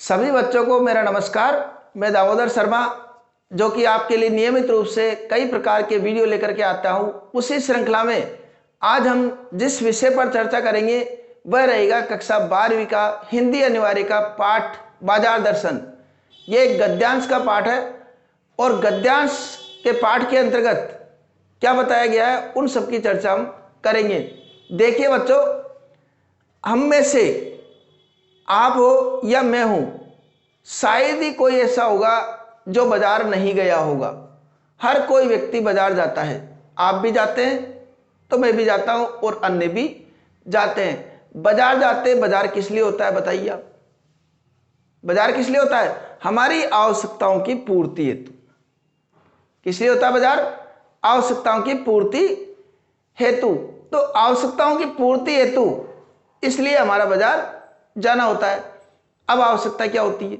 सभी बच्चों को मेरा नमस्कार। मैं दामोदर शर्मा, जो कि आपके लिए नियमित रूप से कई प्रकार के वीडियो लेकर के आता हूं। उसी श्रृंखला में आज हम जिस विषय पर चर्चा करेंगे वह रहेगा कक्षा 12वीं का हिंदी अनिवार्य का पाठ बाजार दर्शन। ये एक गद्यांश का पाठ है और गद्यांश के पाठ के अंतर्गत क्या बताया गया है उन सब की चर्चा हम करेंगे। देखिए बच्चों, हम में से आप हो या मैं हूं, शायद ही कोई ऐसा होगा जो बाजार नहीं गया होगा। हर कोई व्यक्ति बाजार जाता है, आप भी जाते हैं तो मैं भी जाता हूं और अन्य भी जाते हैं। बाजार जाते, बाजार किस लिए होता है बताइए आप? बाजार किस लिए होता है? हमारी आवश्यकताओं की पूर्ति हेतु। किस लिए होता है बाजार? आवश्यकताओं की पूर्ति हेतु। तो आवश्यकताओं की पूर्ति हेतु इसलिए हमारा बाजार जाना होता है। अब आवश्यकता क्या होती है?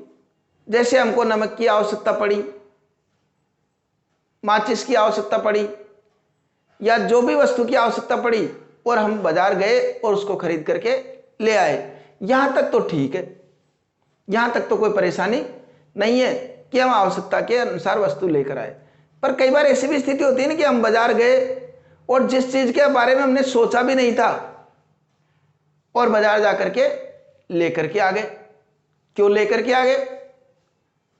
जैसे हमको नमक की आवश्यकता पड़ी, माचिस की आवश्यकता पड़ी, या जो भी वस्तु की आवश्यकता पड़ी और हम बाजार गए और उसको खरीद करके ले आए, यहां तक तो ठीक है, यहां तक तो कोई परेशानी नहीं है कि हम आवश्यकता के अनुसार वस्तु लेकर आए। पर कई बार ऐसी भी स्थिति होती है ना कि हम बाजार गए और जिस चीज के बारे में हमने सोचा भी नहीं था और बाजार जाकर के लेकर के आ गए। क्यों लेकर के आ गए?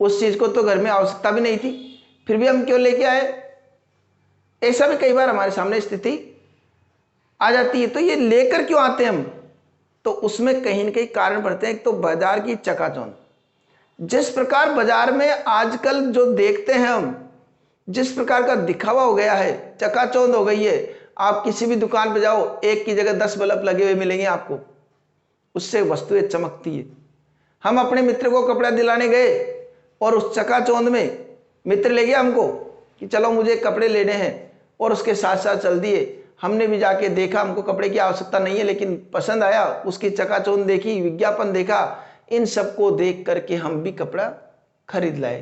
उस चीज को तो घर में आवश्यकता भी नहीं थी, फिर भी हम क्यों लेके आए? ऐसा भी कई बार हमारे सामने स्थिति आ जाती है। तो ये लेकर क्यों आते हैं हम? तो उसमें कहीं ना कहीं कारण पड़ते हैं। एक तो बाजार की चकाचौंध। जिस प्रकार बाजार में आजकल जो देखते हैं हम, जिस प्रकार का दिखावा हो गया है, चकाचौंध हो गई है। आप किसी भी दुकान पे जाओ, एक की जगह 10 बल्ब लगे हुए मिलेंगे आपको, उससे वस्तुएं चमकती है। हम अपने मित्र को कपड़ा दिलाने गए और उस चकाचौंध में मित्र ले गया हमको कि चलो मुझे कपड़े लेने हैं, और उसके साथ साथ चल दिए। हमने भी जाके देखा, हमको कपड़े की आवश्यकता नहीं है लेकिन पसंद आया, उसकी चकाचौंध देखी, विज्ञापन देखा, इन सबको देख करके हम भी कपड़ा खरीद लाए।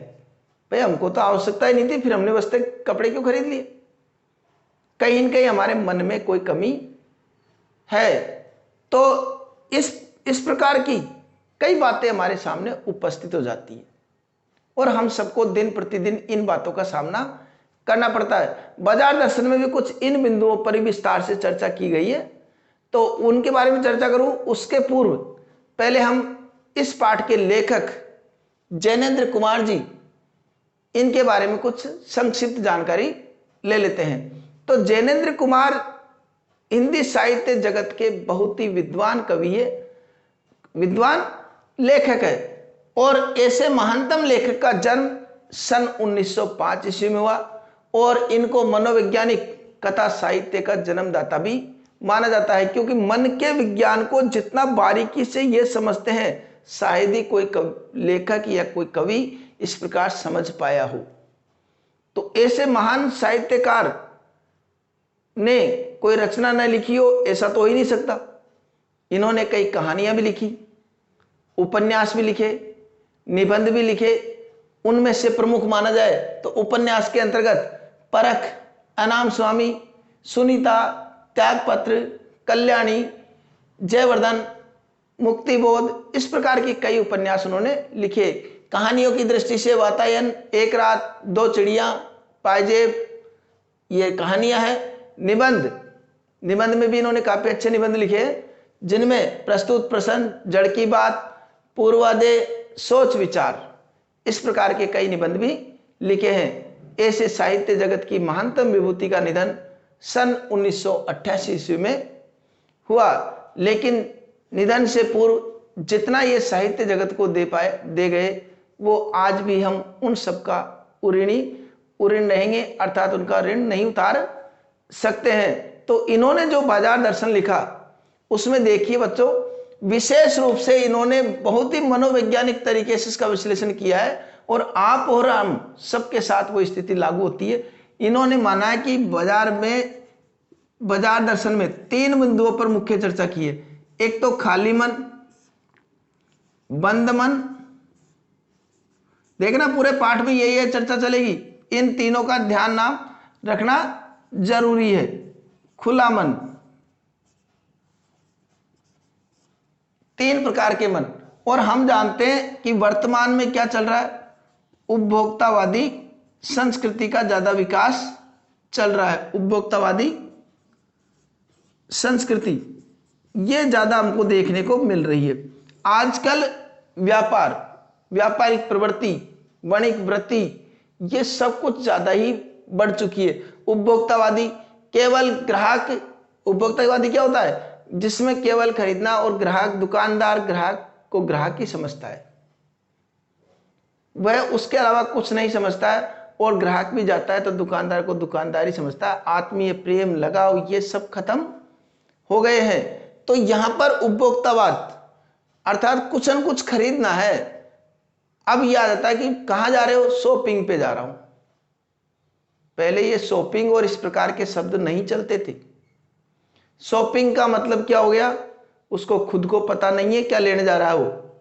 भाई हमको तो आवश्यकता ही नहीं थी, फिर हमने बस्ते कपड़े क्यों खरीद लिए? कहीं न कहीं हमारे मन में कोई कमी है। तो इस प्रकार की कई बातें हमारे सामने उपस्थित हो जाती है और हम सबको दिन प्रतिदिन इन बातों का सामना करना पड़ता है। बाजार दर्शन में भी कुछ इन बिंदुओं पर विस्तार से चर्चा की गई है, तो उनके बारे में चर्चा करूं उसके पूर्व पहले हम इस पाठ के लेखक जैनेन्द्र कुमार जी, इनके बारे में कुछ संक्षिप्त जानकारी ले लेते हैं। तो जैनेन्द्र कुमार हिंदी साहित्य जगत के बहुत ही विद्वान कवि है, विद्वान लेखक है, और ऐसे महानतम लेखक का जन्म सन 1905 ईस्वी में हुआ और इनको मनोवैज्ञानिक कथा साहित्य का जन्मदाता भी माना जाता है, क्योंकि मन के विज्ञान को जितना बारीकी से ये समझते हैं शायद ही कोई लेखक या कोई कवि इस प्रकार समझ पाया हो। तो ऐसे महान साहित्यकार ने कोई रचना न लिखी हो ऐसा तो हो ही नहीं सकता। इन्होंने कई कहानियां भी लिखी, उपन्यास भी लिखे, निबंध भी लिखे। उनमें से प्रमुख माना जाए तो उपन्यास के अंतर्गत परख, अनाम स्वामी, सुनीता, त्यागपत्र, कल्याणी, जयवर्धन, मुक्तिबोध, इस प्रकार की कई उपन्यास उन्होंने लिखे। कहानियों की दृष्टि से वातायन, एक रात, दो चिड़िया, पायजेब, ये कहानियां हैं। निबंध में भी इन्होंने काफी अच्छे निबंध लिखे, जिनमें प्रस्तुत प्रसन्न, जड़ की बात, पूर्वादे, सोच विचार, इस प्रकार के कई निबंध भी लिखे हैं। ऐसे साहित्य जगत की महानतम विभूति का निधन सन 1988 ईस्वी में हुआ, लेकिन निधन से पूर्व जितना ये साहित्य जगत को दे गए वो आज भी हम उन सब का ऋण रहेंगे, अर्थात उनका ऋण नहीं उतार सकते हैं। तो इन्होंने जो बाजार दर्शन लिखा उसमें देखिए बच्चों, विशेष रूप से इन्होंने बहुत ही मनोवैज्ञानिक तरीके से इसका विश्लेषण किया है और आप और हम सबके साथ वो स्थिति लागू होती है। इन्होंने माना है कि बाजार दर्शन में 3 बिंदुओं पर मुख्य चर्चा की है। एक तो खाली मन, बंद मन, देखना पूरे पाठ में यही है चर्चा चलेगी, इन तीनों का ध्यान नाम रखना जरूरी है। खुला मन, 3 प्रकार के मन, और हम जानते हैं कि वर्तमान में क्या चल रहा है, उपभोक्तावादी संस्कृति का ज्यादा विकास चल रहा है। उपभोक्तावादी संस्कृति ये ज्यादा हमको देखने को मिल रही है। आजकल व्यापारिक प्रवृत्ति, वाणिज्यिक वृत्ति, ये सब कुछ ज्यादा ही बढ़ चुकी है। उपभोक्तावादी केवल ग्राहक, उपभोक्तावादी क्या होता है, जिसमें केवल खरीदना, और ग्राहक, दुकानदार ग्राहक को ग्राहक ही समझता है, वह उसके अलावा कुछ नहीं समझता है। और ग्राहक भी जाता है तो दुकानदार को दुकानदार ही समझता है। आत्मीय प्रेम, लगाव, ये सब खत्म हो गए हैं। तो यहां पर उपभोक्तावाद अर्थात कुछ न कुछ खरीदना है। अब यह आ जाता है कि कहां जा रहे हो, शॉपिंग पे जा रहा हूं। पहले ये शॉपिंग और इस प्रकार के शब्द नहीं चलते थे। शॉपिंग का मतलब क्या हो गया, उसको खुद को पता नहीं है क्या लेने जा रहा है। वो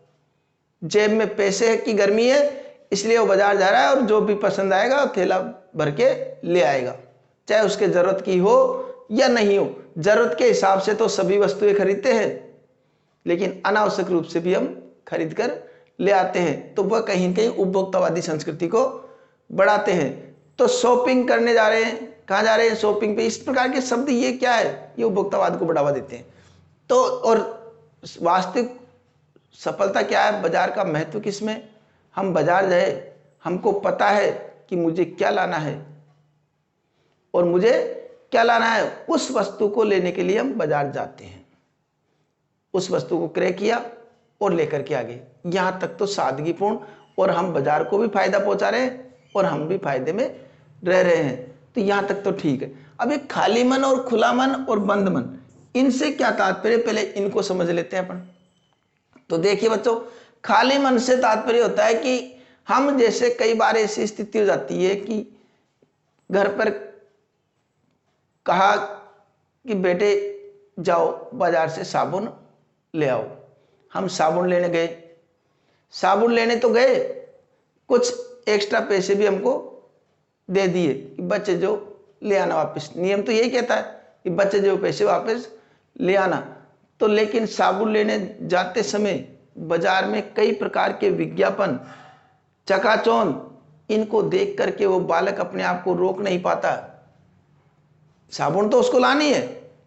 जेब में पैसे है कि गर्मी है, इसलिए वो बाजार जा रहा है और जो भी पसंद आएगा थैला भर के ले आएगा, चाहे उसके जरूरत की हो या नहीं हो। जरूरत के हिसाब से तो सभी वस्तुएं खरीदते हैं, लेकिन अनावश्यक रूप से भी हम खरीद कर ले आते हैं। तो वह कहीं न कहीं उपभोक्तावादी संस्कृति को बढ़ाते हैं। तो शॉपिंग करने जा रहे हैं, कहाँ जा रहे हैं, शॉपिंग पे। इस प्रकार के शब्द ये क्या है, ये उपभोक्तावाद को बढ़ावा देते हैं। तो और वास्तविक सफलता क्या है, बाजार का महत्व किसमें, हम बाजार जाए, हमको पता है कि मुझे क्या लाना है और मुझे क्या लाना है, उस वस्तु को लेने के लिए हम बाजार जाते हैं। उस वस्तु को क्रय किया और लेकर के आ गए। यहां तक तो सादगीपूर्ण, और हम बाजार को भी फायदा पहुंचा रहे हैं और हम भी फायदे में रह रहे हैं। तो यहां तक तो ठीक है। अब एक खाली मन और खुला मन और बंद मन, इनसे क्या तात्पर्य, पहले इनको समझ लेते हैं अपन। तो देखिए बच्चों, खाली मन से तात्पर्य होता है कि हम जैसे कई बार ऐसी स्थिति हो जाती है कि घर पर कहा कि बेटे जाओ बाजार से साबुन ले आओ। हम साबुन लेने गए, साबुन लेने तो गए, कुछ एक्स्ट्रा पैसे भी हमको दे दिए कि बच्चे जो ले आना वापस। नियम तो यही कहता है कि बच्चे जो पैसे वापस ले आना। तो लेकिन साबुन लेने जाते समय बाजार में कई प्रकार के विज्ञापन, चकाचौंध, इनको देख करके वो बालक अपने आप को रोक नहीं पाता। साबुन तो उसको लानी है,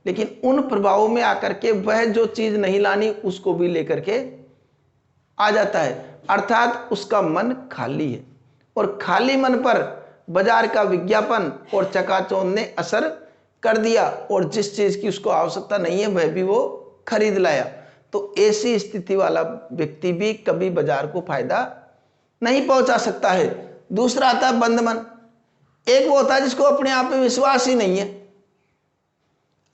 लेकिन उन प्रभावों में आकर के वह जो चीज नहीं लानी उसको भी लेकर के आ जाता है। अर्थात उसका मन खाली है, और खाली मन पर बाजार का विज्ञापन और चकाचौंध ने असर कर दिया, और जिस चीज की उसको आवश्यकता नहीं है वह भी वो खरीद लाया। तो ऐसी स्थिति वाला व्यक्ति भी कभी बाजार को फायदा नहीं पहुंचा सकता है। दूसरा आता है बंद मन। एक वो होता है जिसको अपने आप पे विश्वास ही नहीं है,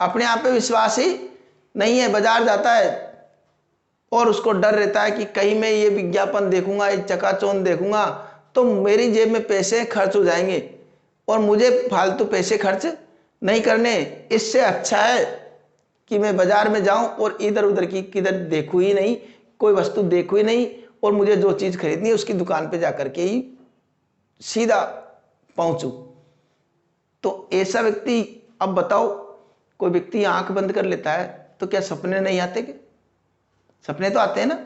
अपने आप पे विश्वास ही नहीं है, बाजार जाता है और उसको डर रहता है कि कहीं मैं ये विज्ञापन देखूंगा, ये चकाचौंध देखूंगा तो मेरी जेब में पैसे खर्च हो जाएंगे और मुझे फालतू पैसे खर्च नहीं करने। इससे अच्छा है कि मैं बाजार में जाऊं और इधर उधर की किधर देखूं ही नहीं, कोई वस्तु देखूं ही नहीं, और मुझे जो चीज खरीदनी है उसकी दुकान पे जाकर के ही सीधा पहुंचूं। तो ऐसा व्यक्ति, अब बताओ, कोई व्यक्ति आंख बंद कर लेता है तो क्या सपने नहीं आते? क्या सपने तो आते हैं ना।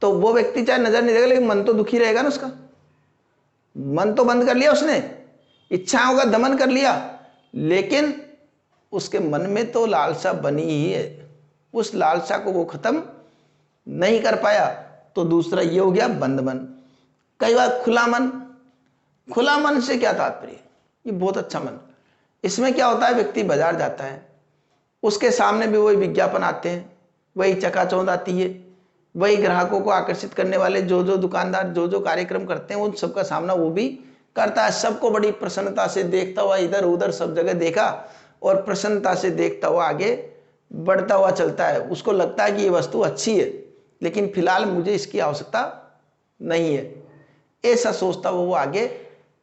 तो वो व्यक्ति चाहे नजर नहीं देगा, लेकिन मन तो दुखी रहेगा ना उसका। मन तो बंद कर लिया उसने, इच्छाओं का दमन कर लिया, लेकिन उसके मन में तो लालसा बनी ही है, उस लालसा को वो खत्म नहीं कर पाया। तो दूसरा ये हो गया बंद मन। कई बार खुला मन। खुला मन से क्या तात्पर्य? ये बहुत अच्छा मन। इसमें क्या होता है, व्यक्ति बाजार जाता है, उसके सामने भी वही विज्ञापन आते हैं, वही चकाचौंध आती है, वही ग्राहकों को आकर्षित करने वाले जो जो दुकानदार जो जो कार्यक्रम करते हैं उन सबका सामना वो भी करता है। सबको बड़ी प्रसन्नता से देखता हुआ, इधर उधर सब जगह देखा और प्रसन्नता से देखता हुआ आगे बढ़ता हुआ चलता है। उसको लगता है कि ये वस्तु अच्छी है, लेकिन फिलहाल मुझे इसकी आवश्यकता नहीं है, ऐसा सोचता हुआ वो आगे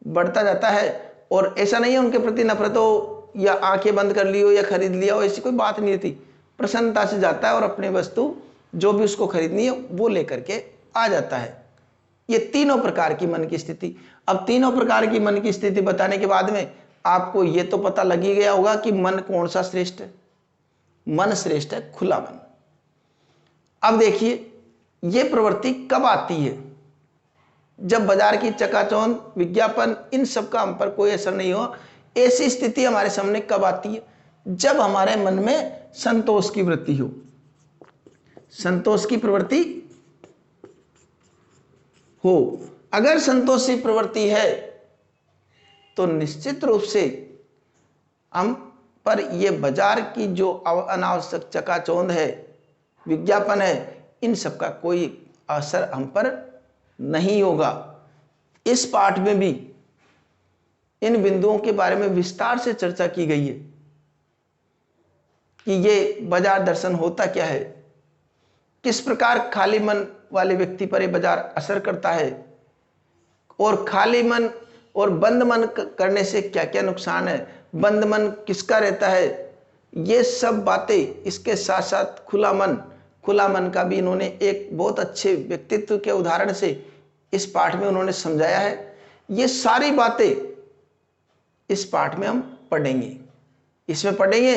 बढ़ता जाता है। और ऐसा नहीं है उनके प्रति नफरत हो या आंखें बंद कर ली हो या खरीद लिया हो, ऐसी कोई बात नहीं थी। प्रसन्नता से जाता है और अपनी वस्तु जो भी उसको खरीदनी है वो लेकर के आ जाता है। ये तीनों प्रकार की मन की स्थिति। अब तीनों प्रकार की मन की स्थिति बताने के बाद में आपको ये तो पता लग ही गया होगा कि मन कौन सा श्रेष्ठ है। मन श्रेष्ठ है खुला मन। अब देखिए, ये प्रवृत्ति कब आती है? जब बाजार की चकाचौंध, विज्ञापन, इन सब का हम पर कोई असर नहीं हो। ऐसी स्थिति हमारे सामने कब आती है? जब हमारे मन में संतोष की वृत्ति हो। संतोष की प्रवृत्ति हो। अगर संतोष की प्रवृत्ति है तो निश्चित रूप से हम पर ये बाजार की जो अनावश्यक चकाचौंध है, विज्ञापन है, इन सब का कोई असर हम पर नहीं होगा। इस पाठ में भी इन बिंदुओं के बारे में विस्तार से चर्चा की गई है कि ये बाजार दर्शन होता क्या है, किस प्रकार खाली मन वाले व्यक्ति पर ये बाजार असर करता है, और खाली मन और बंद मन करने से क्या क्या नुकसान है, बंद मन किसका रहता है, ये सब बातें। इसके साथ साथ खुला मन का भी इन्होंने एक बहुत अच्छे व्यक्तित्व के उदाहरण से इस पाठ में उन्होंने समझाया है। ये सारी बातें इस पाठ में हम पढ़ेंगे। इसमें पढ़ेंगे,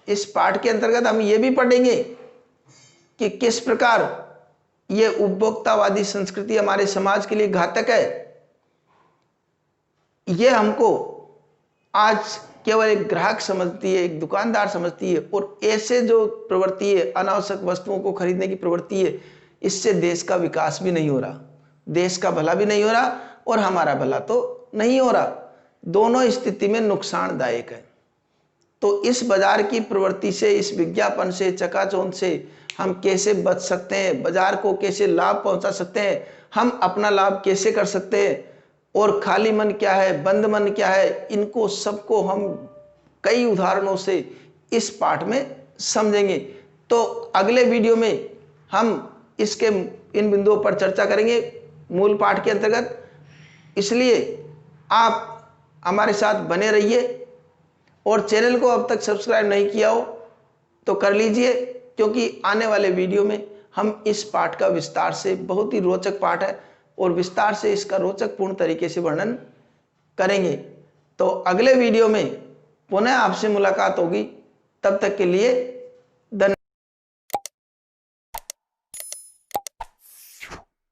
इस पाठ के अंतर्गत हम ये भी पढ़ेंगे कि किस प्रकार ये उपभोक्तावादी संस्कृति हमारे समाज के लिए घातक है। ये हमको आज केवल एक ग्राहक समझती है, एक दुकानदार समझती है, और ऐसे जो प्रवृत्ति है, अनावश्यक वस्तुओं को खरीदने की प्रवृत्ति है, इससे देश का विकास भी नहीं हो रहा, देश का भला भी नहीं हो रहा, और हमारा भला तो नहीं हो रहा। दोनों स्थिति में नुकसानदायक है। तो इस बाजार की प्रवृत्ति से, इस विज्ञापन से, चकाचौंध से हम कैसे बच सकते हैं, बाजार को कैसे लाभ पहुंचा सकते हैं, हम अपना लाभ कैसे कर सकते हैं, और खाली मन क्या है, बंद मन क्या है, इनको सबको हम कई उदाहरणों से इस पाठ में समझेंगे। तो अगले वीडियो में हम इसके इन बिंदुओं पर चर्चा करेंगे मूल पाठ के अंतर्गत। इसलिए आप हमारे साथ बने रहिए, और चैनल को अब तक सब्सक्राइब नहीं किया हो तो कर लीजिए, क्योंकि आने वाले वीडियो में हम इस पाठ का विस्तार से, बहुत ही रोचक पाठ है, और विस्तार से इसका रोचक पूर्ण तरीके से वर्णन करेंगे। तो अगले वीडियो में पुनः आपसे मुलाकात होगी। तब तक के लिए